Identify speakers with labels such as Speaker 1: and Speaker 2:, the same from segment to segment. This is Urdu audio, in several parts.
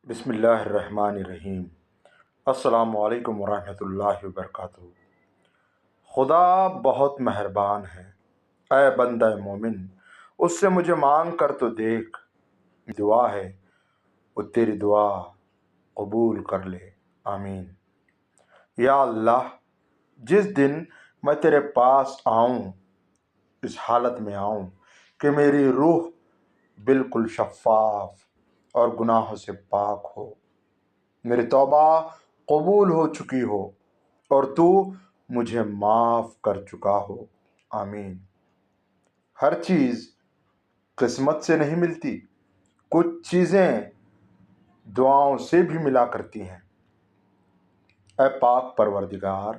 Speaker 1: بسم اللہ الرحمن الرحیم۔ السلام علیکم ورحمۃ اللہ وبرکاتہ۔ خدا بہت مہربان ہے، اے بندہ مومن اس سے مجھے مانگ کر تو دیکھ، دعا ہے وہ تیری دعا قبول کر لے، آمین۔ یا اللہ، جس دن میں تیرے پاس آؤں اس حالت میں آؤں کہ میری روح بالکل شفاف اور گناہوں سے پاک ہو، میری توبہ قبول ہو چکی ہو اور تو مجھے معاف کر چکا ہو، آمین۔ ہر چیز قسمت سے نہیں ملتی، کچھ چیزیں دعاؤں سے بھی ملا کرتی ہیں۔ اے پاک پروردگار،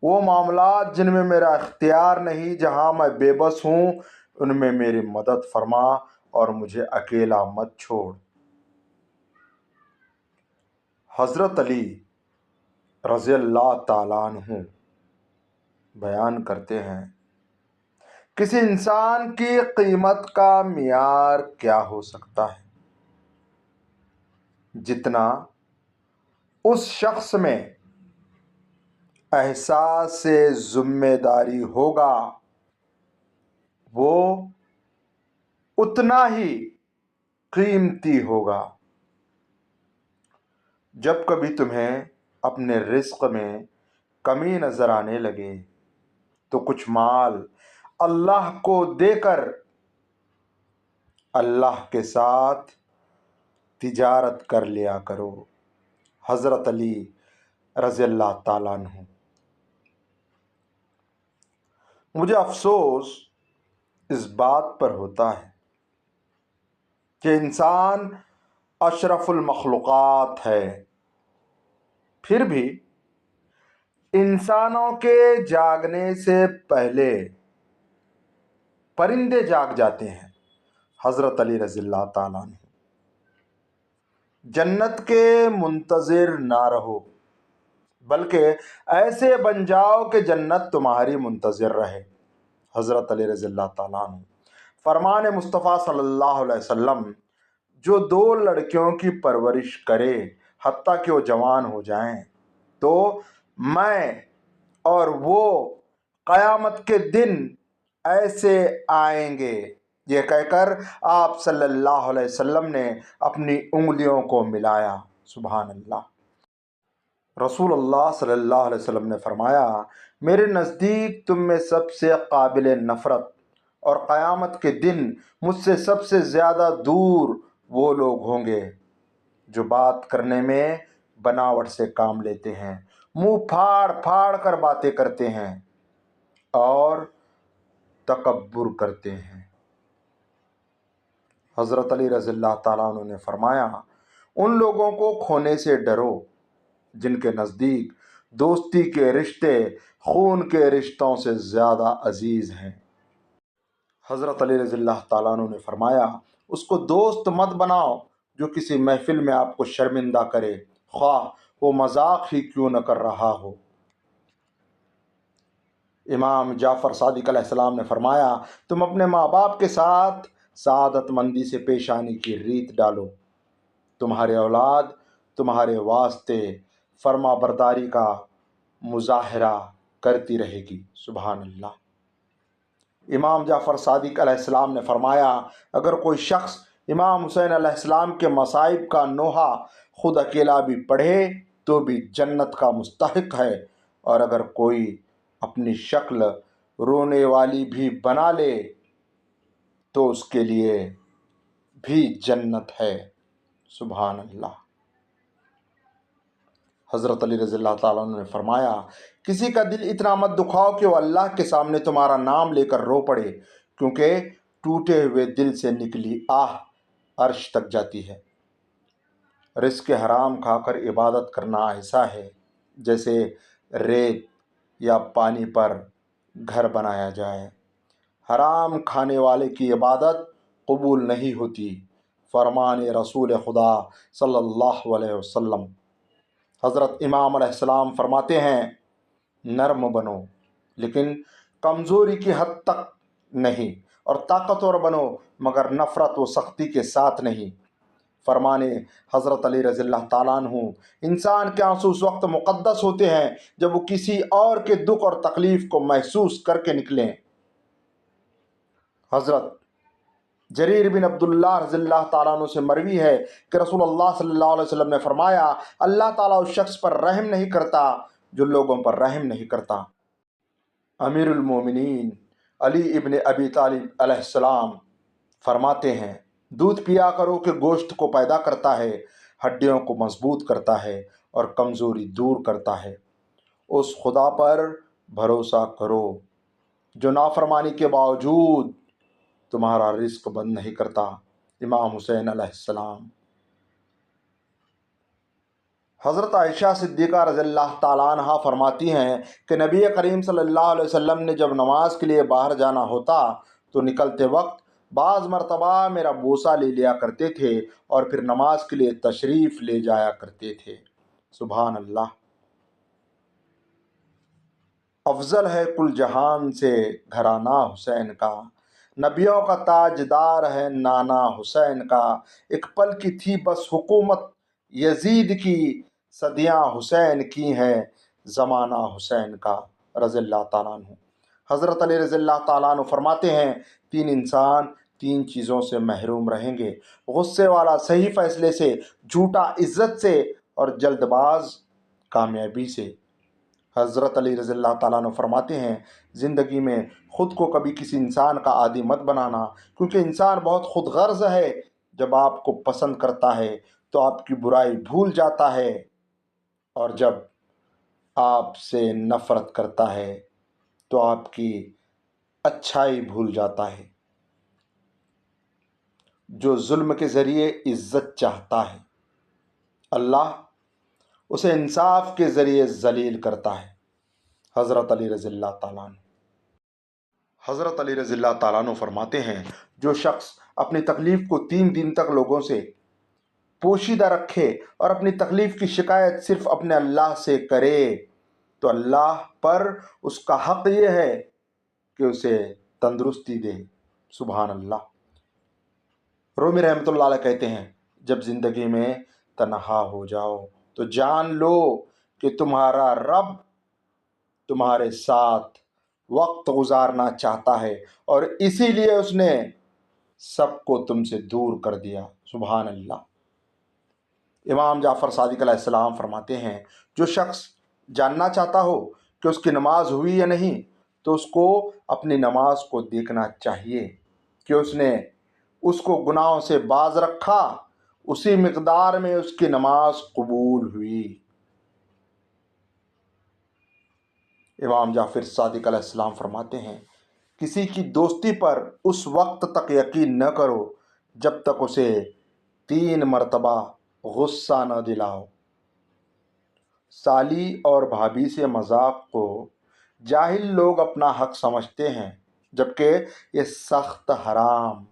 Speaker 1: وہ معاملات جن میں میرا اختیار نہیں، جہاں میں بے بس ہوں، ان میں میری مدد فرما اور مجھے اکیلا مت چھوڑ۔ حضرت علی رضی اللہ تعالیٰ عنہ بیان کرتے ہیں، کسی انسان کی قیمت کا معیار کیا ہو سکتا ہے؟ جتنا اس شخص میں احساس ذمہ داری ہوگا وہ اتنا ہی قیمتی ہوگا۔ جب کبھی تمہیں اپنے رزق میں کمی نظر آنے لگے تو کچھ مال اللہ کو دے کر اللہ کے ساتھ تجارت کر لیا کرو۔ حضرت علی رضی اللہ تعالیٰ عنہ۔ مجھے افسوس اس بات پر ہوتا ہے کہ انسان اشرف المخلوقات ہے، پھر بھی انسانوں کے جاگنے سے پہلے پرندے جاگ جاتے ہیں۔ حضرت علی رضی اللہ تعالیٰ عنہ۔ جنت کے منتظر نہ رہو، بلکہ ایسے بن جاؤ کہ جنت تمہاری منتظر رہے۔ حضرت علی رضی اللہ تعالیٰ عنہ۔ فرمان مصطفیٰ صلی اللہ علیہ وسلم، جو دو لڑکیوں کی پرورش کرے حتیٰ کہ وہ جوان ہو جائیں تو میں اور وہ قیامت کے دن ایسے آئیں گے۔ یہ کہہ کر آپ صلی اللہ علیہ وسلم نے اپنی انگلیوں کو ملایا۔ سبحان اللہ۔ رسول اللہ صلی اللہ علیہ وسلم نے فرمایا، میرے نزدیک تم میں سب سے قابل نفرت اور قیامت کے دن مجھ سے سب سے زیادہ دور وہ لوگ ہوں گے جو بات کرنے میں بناوٹ سے کام لیتے ہیں، منہ پھاڑ پھاڑ کر باتیں کرتے ہیں اور تکبر کرتے ہیں۔ حضرت علی رضی اللہ تعالیٰ عنہ نے فرمایا، ان لوگوں کو کھونے سے ڈرو جن کے نزدیک دوستی کے رشتے خون کے رشتوں سے زیادہ عزیز ہیں۔ حضرت علی رضی اللہ تعالیٰ عنہ نے فرمایا، اس کو دوست مت بناؤ جو کسی محفل میں آپ کو شرمندہ کرے، خواہ وہ مذاق ہی کیوں نہ کر رہا ہو۔ امام جعفر صادق علیہ السلام نے فرمایا، تم اپنے ماں باپ کے ساتھ سعادت مندی سے پیش آنے کی ریت ڈالو، تمہارے اولاد تمہارے واسطے فرما برداری کا مظاہرہ کرتی رہے گی۔ سبحان اللہ۔ امام جعفر صادق علیہ السلام نے فرمایا، اگر کوئی شخص امام حسین علیہ السلام کے مصائب کا نوحہ خود اکیلا بھی پڑھے تو بھی جنت کا مستحق ہے، اور اگر کوئی اپنی شکل رونے والی بھی بنا لے تو اس کے لیے بھی جنت ہے۔ سبحان اللہ۔ حضرت علی رضی اللہ تعالیٰ عنہ نے فرمایا، کسی کا دل اتنا مت دکھاؤ کہ وہ اللہ کے سامنے تمہارا نام لے کر رو پڑے، کیونکہ ٹوٹے ہوئے دل سے نکلی آہ عرش تک جاتی ہے۔ رزق حرام کھا کر عبادت کرنا ایسا ہے جیسے ریت یا پانی پر گھر بنایا جائے۔ حرام کھانے والے کی عبادت قبول نہیں ہوتی۔ فرمان رسول خدا صلی اللہ علیہ وسلم۔ حضرت امام علیہ السلام فرماتے ہیں، نرم بنو لیکن کمزوری کی حد تک نہیں، اور طاقتور بنو مگر نفرت و سختی کے ساتھ نہیں۔ فرمانے حضرت علی رضی اللہ تعالیٰ عنہ، انسان کے آنسو اس وقت مقدس ہوتے ہیں جب وہ کسی اور کے دکھ اور تکلیف کو محسوس کر کے نکلیں۔ حضرت جریر بن عبداللہ رضی اللہ تعالیٰ عنہ سے مروی ہے کہ رسول اللہ صلی اللہ علیہ وسلم نے فرمایا، اللہ تعالیٰ اس شخص پر رحم نہیں کرتا جو لوگوں پر رحم نہیں کرتا۔ امیر المومنین علی ابن ابی طالب علیہ السلام فرماتے ہیں، دودھ پیا کرو کہ گوشت کو پیدا کرتا ہے، ہڈیوں کو مضبوط کرتا ہے اور کمزوری دور کرتا ہے۔ اس خدا پر بھروسہ کرو جو نافرمانی کے باوجود تمہارا رزق بند نہیں کرتا۔ امام حسین علیہ السلام۔ حضرت عائشہ صدیقہ رضی اللہ تعالیٰ عنہ فرماتی ہیں کہ نبی کریم صلی اللہ علیہ وسلم نے جب نماز کے لیے باہر جانا ہوتا تو نکلتے وقت بعض مرتبہ میرا بوسہ لے لیا کرتے تھے اور پھر نماز کے لیے تشریف لے جایا کرتے تھے۔ سبحان اللہ۔ افضل ہے کل جہان سے گھرانہ حسین کا، نبیوں کا تاجدار ہے نانا حسین کا، ایک پل کی تھی بس حکومت یزید کی، صدیاں حسین کی ہیں زمانہ حسین کا، رضی اللہ تعالیٰ عنہ۔ حضرت علی رضی اللہ تعالیٰ عنہ فرماتے ہیں، تین انسان تین چیزوں سے محروم رہیں گے، غصے والا صحیح فیصلے سے، جھوٹا عزت سے، اور جلد باز کامیابی سے۔ حضرت علی رضی اللہ تعالیٰ عنہ فرماتے ہیں، زندگی میں خود کو کبھی کسی انسان کا عادی مت بنانا، کیونکہ انسان بہت خود غرض ہے۔ جب آپ کو پسند کرتا ہے تو آپ کی برائی بھول جاتا ہے، اور جب آپ سے نفرت کرتا ہے تو آپ کی اچھائی بھول جاتا ہے۔ جو ظلم کے ذریعے عزت چاہتا ہے، اللہ اسے انصاف کے ذریعے ذلیل کرتا ہے۔ حضرت علی رضی اللہ تعالیٰ عنہ۔ حضرت علی رضی اللہ تعالیٰ عنہ فرماتے ہیں، جو شخص اپنی تکلیف کو 3 دن تک لوگوں سے پوشیدہ رکھے اور اپنی تکلیف کی شکایت صرف اپنے اللہ سے کرے تو اللہ پر اس کا حق یہ ہے کہ اسے تندرستی دے۔ سبحان اللہ۔ رومی رحمۃ اللہ علیہ کہتے ہیں، جب زندگی میں تنہا ہو جاؤ تو جان لو کہ تمہارا رب تمہارے ساتھ وقت گزارنا چاہتا ہے اور اسی لیے اس نے سب کو تم سے دور کر دیا۔ سبحان اللہ۔ امام جعفر صادق علیہ السلام فرماتے ہیں، جو شخص جاننا چاہتا ہو کہ اس کی نماز ہوئی یا نہیں تو اس کو اپنی نماز کو دیکھنا چاہیے کہ اس نے اس کو گناہوں سے باز رکھا، اسی مقدار میں اس کی نماز قبول ہوئی۔ امام جعفر صادق علیہ السلام فرماتے ہیں، کسی کی دوستی پر اس وقت تک یقین نہ کرو جب تک اسے 3 مرتبہ غصہ نہ دلاؤ۔ سالی اور بھابھی سے مذاق کو جاہل لوگ اپنا حق سمجھتے ہیں، جبکہ یہ سخت حرام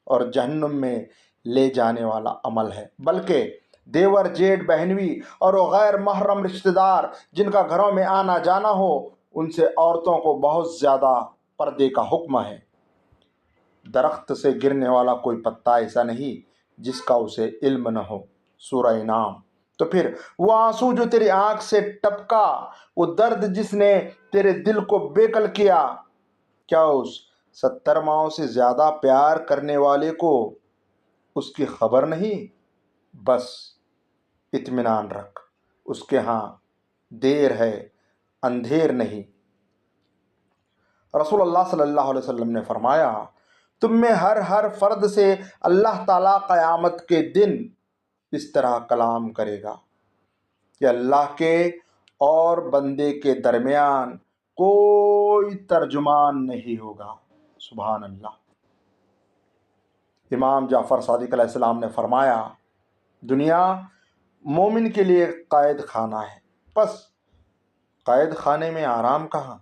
Speaker 1: اور جہنم میں لے جانے والا عمل ہے۔ بلکہ دیور، جیٹ، بہنوئی اور غیر محرم رشتہ دار جن کا گھروں میں آنا جانا ہو، ان سے عورتوں کو بہت زیادہ پردے کا حکم ہے۔ درخت سے گرنے والا کوئی پتا ایسا نہیں جس کا اسے علم نہ ہو۔ سورہ انعام۔ تو پھر وہ آنسو جو تیری آنکھ سے ٹپکا، وہ درد جس نے تیرے دل کو بےکل کیا، کیا اس 70 ماؤں سے زیادہ پیار کرنے والے کو اس کی خبر نہیں؟ بس اطمینان رکھ، اس کے ہاں دیر ہے اندھیر نہیں۔ رسول اللہ صلی اللہ علیہ وسلم نے فرمایا، تم میں ہر فرد سے اللہ تعالیٰ قیامت کے دن اس طرح کلام کرے گا کہ اللہ کے اور بندے کے درمیان کوئی ترجمان نہیں ہوگا۔ سبحان اللہ۔ امام جعفر صادق علیہ السلام نے فرمایا، دنیا مومن کے لیے قید خانہ ہے، بس قید خانے میں آرام کہاں؟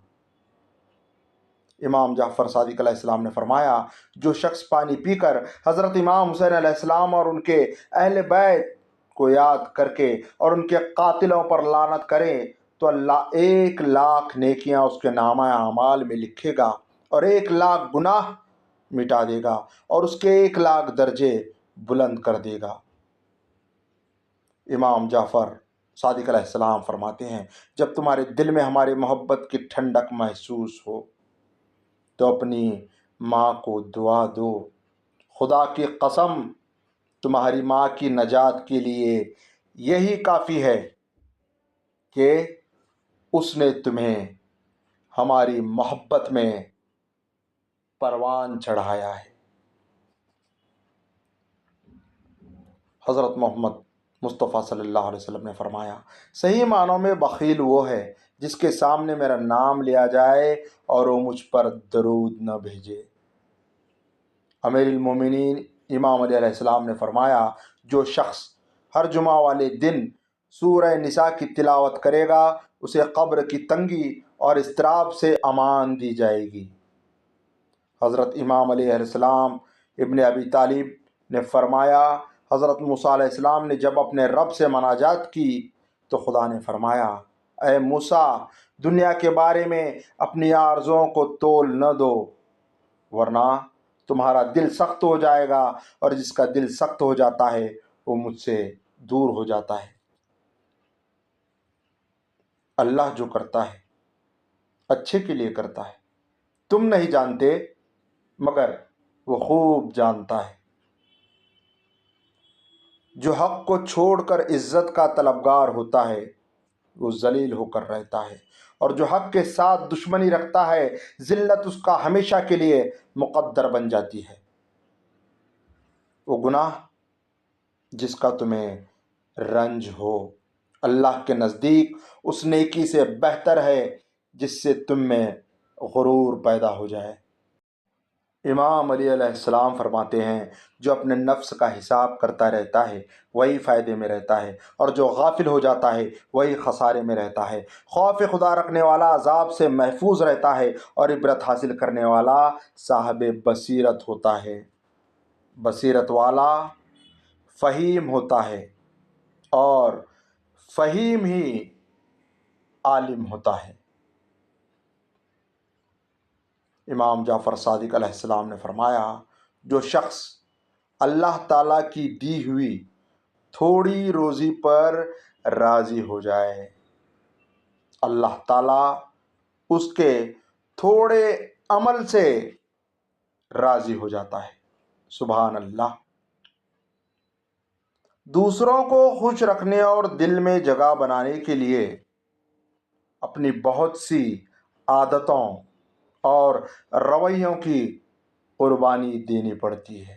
Speaker 1: امام جعفر صادق علیہ السلام نے فرمایا، جو شخص پانی پی کر حضرت امام حسین علیہ السلام اور ان کے اہل بیت کو یاد کر کے اور ان کے قاتلوں پر لعنت کرے تو اللہ 1,00,000 نیکیاں اس کے نامہ اعمال میں لکھے گا اور 1,00,000 گناہ مٹا دے گا اور اس کے 1,00,000 درجے بلند کر دے گا۔ امام جعفر صادق علیہ السلام فرماتے ہیں جب تمہارے دل میں ہماری محبت کی ٹھنڈک محسوس ہو تو اپنی ماں کو دعا دو، خدا کی قسم تمہاری ماں کی نجات کے لیے یہی کافی ہے کہ اس نے تمہیں ہماری محبت میں پروان چڑھایا ہے۔ حضرت محمد مصطفیٰ صلی اللہ علیہ وسلم نے فرمایا، صحیح معنوں میں بخیل وہ ہے جس کے سامنے میرا نام لیا جائے اور وہ مجھ پر درود نہ بھیجے۔ امیر المومنین امام علیہ السلام نے فرمایا، جو شخص ہر جمعہ والے دن سورہ نساء کی تلاوت کرے گا اسے قبر کی تنگی اور اضطراب سے امان دی جائے گی۔ حضرت امام علیہ السلام ابن ابی طالب نے فرمایا، حضرت موسیٰ علیہ السلام نے جب اپنے رب سے مناجات کی تو خدا نے فرمایا، اے موسیٰ، دنیا کے بارے میں اپنی آرزوؤں کو تول نہ دو ورنہ تمہارا دل سخت ہو جائے گا، اور جس کا دل سخت ہو جاتا ہے وہ مجھ سے دور ہو جاتا ہے۔ اللہ جو کرتا ہے اچھے کے لیے کرتا ہے، تم نہیں جانتے مگر وہ خوب جانتا ہے۔ جو حق کو چھوڑ کر عزت کا طلبگار ہوتا ہے وہ ذلیل ہو کر رہتا ہے، اور جو حق کے ساتھ دشمنی رکھتا ہے ذلت اس کا ہمیشہ کے لیے مقدر بن جاتی ہے۔ وہ گناہ جس کا تمہیں رنج ہو اللہ کے نزدیک اس نیکی سے بہتر ہے جس سے تم میں غرور پیدا ہو جائے۔ امام علی علیہ السلام فرماتے ہیں، جو اپنے نفس کا حساب کرتا رہتا ہے وہی فائدے میں رہتا ہے، اور جو غافل ہو جاتا ہے وہی خسارے میں رہتا ہے۔ خوف خدا رکھنے والا عذاب سے محفوظ رہتا ہے، اور عبرت حاصل کرنے والا صاحب بصیرت ہوتا ہے۔ بصیرت والا فہیم ہوتا ہے، اور فہیم ہی عالم ہوتا ہے۔ امام جعفر صادق علیہ السلام نے فرمایا، جو شخص اللہ تعالیٰ کی دی ہوئی تھوڑی روزی پر راضی ہو جائے اللہ تعالیٰ اس کے تھوڑے عمل سے راضی ہو جاتا ہے۔ سبحان اللہ۔ دوسروں کو خوش رکھنے اور دل میں جگہ بنانے کے لیے اپنی بہت سی عادتوں اور رویوں کی قربانی دینی پڑتی ہے۔